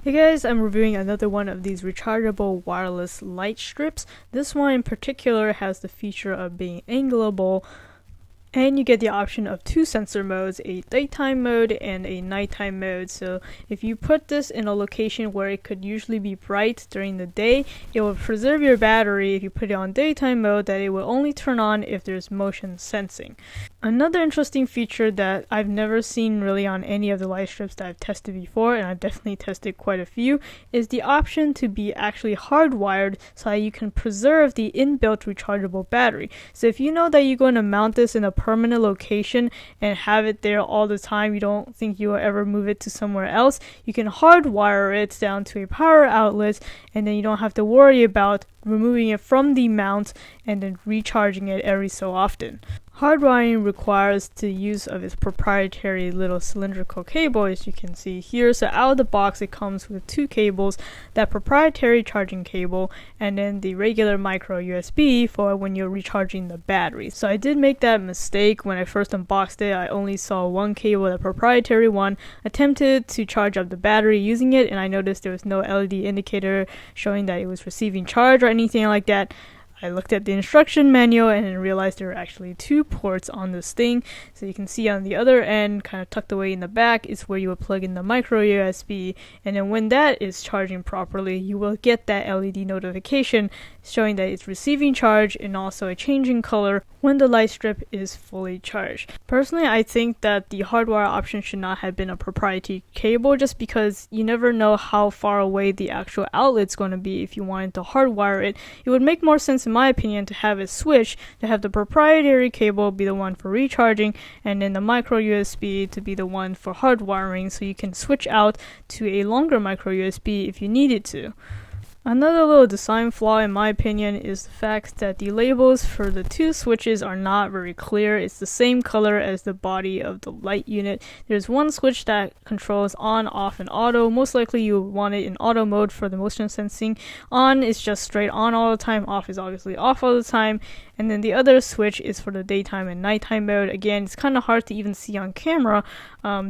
Hey guys, I'm reviewing another one of these rechargeable wireless light strips. This one in particular has the feature of being angleable, and you get the option of two sensor modes, a daytime mode and a nighttime mode. So if you put this in a location where it could usually be bright during the day, it will preserve your battery. If you put it on daytime mode, that it will only turn on if there's motion sensing. Another interesting feature that I've never seen really on any of the light strips that I've tested before, and I've definitely tested quite a few, is the option to be actually hardwired so that you can preserve the inbuilt rechargeable battery. So if you know that you're going to mount this in a permanent location and have it there all the time, you don't think you will ever move it to somewhere else, you can hardwire it down to a power outlet, and then you don't have to worry about removing it from the mount and then recharging it every so often. Hardwiring requires the use of its proprietary little cylindrical cable, as you can see here. So out of the box it comes with two cables, that proprietary charging cable and then the regular micro USB for when you're recharging the battery. So I did make that mistake when I first unboxed it. I only saw one cable, the proprietary one, attempted to charge up the battery using it, and I noticed there was no LED indicator showing that it was receiving charge or anything like that. I looked at the instruction manual and then realized there were actually two ports on this thing. So you can see on the other end, kind of tucked away in the back, is where you would plug in the micro USB, and then when that is charging properly, you will get that LED notification showing that it's receiving charge and also a change in color when the light strip is fully charged. Personally, I think that the hardwire option should not have been a proprietary cable, just because you never know how far away the actual outlet's going to be. If you wanted to hardwire it, it would make more sense in my opinion to have a switch, to have the proprietary cable be the one for recharging and then the micro USB to be the one for hardwiring, so you can switch out to a longer micro USB if you needed to. Another little design flaw in my opinion is the fact that the labels for the two switches are not very clear. It's the same color as the body of the light unit. There's one switch that controls on, off, and auto. Most likely you want it in auto mode for the motion sensing. On is just straight on all the time, off is obviously off all the time, and then the other switch is for the daytime and nighttime mode. Again, it's kind of hard to even see on camera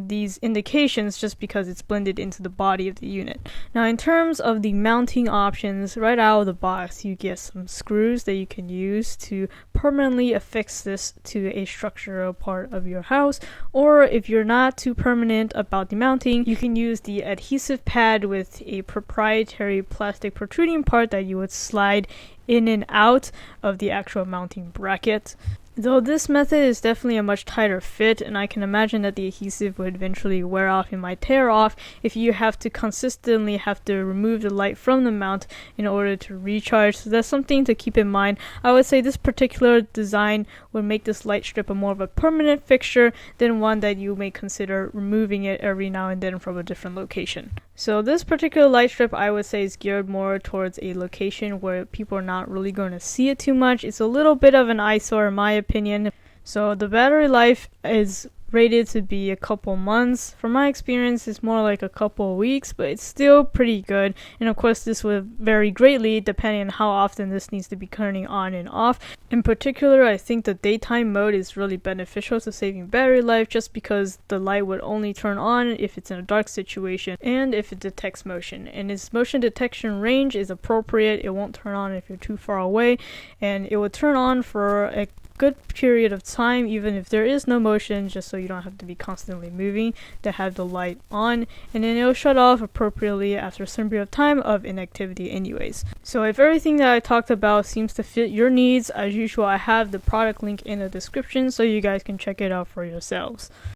these indications just because it's blended into the body of the unit. Now in terms of the mounting options, right out of the box you get some screws that you can use to permanently affix this to a structural part of your house, or if you're not too permanent about the mounting, you can use the adhesive pad with a proprietary plastic protruding part that you would slide in and out of the actual mounting bracket. Though this method is definitely a much tighter fit, and I can imagine that the adhesive would eventually wear off and might tear off if you have to consistently have to remove the light from the mount in order to recharge. So that's something to keep in mind. I would say this particular design would make this light strip a more of a permanent fixture than one that you may consider removing it every now and then from a different location. So this particular light strip I would say is geared more towards a location where people are not really going to see it too much. It's a little bit of an eyesore in my opinion. So the battery life is rated to be a couple months. From my experience, it's more like a couple of weeks, but it's still pretty good. And of course, this will vary greatly depending on how often this needs to be turning on and off. In particular, I think the daytime mode is really beneficial to saving battery life, just because the light would only turn on if it's in a dark situation and if it detects motion. And its motion detection range is appropriate. It won't turn on if you're too far away, and it will turn on for a good period of time even if there is no motion, just so you don't have to be constantly moving to have the light on, and then it'll shut off appropriately after a certain period of time of inactivity anyways. So if everything that I talked about seems to fit your needs, as usual I have the product link in the description so you guys can check it out for yourselves.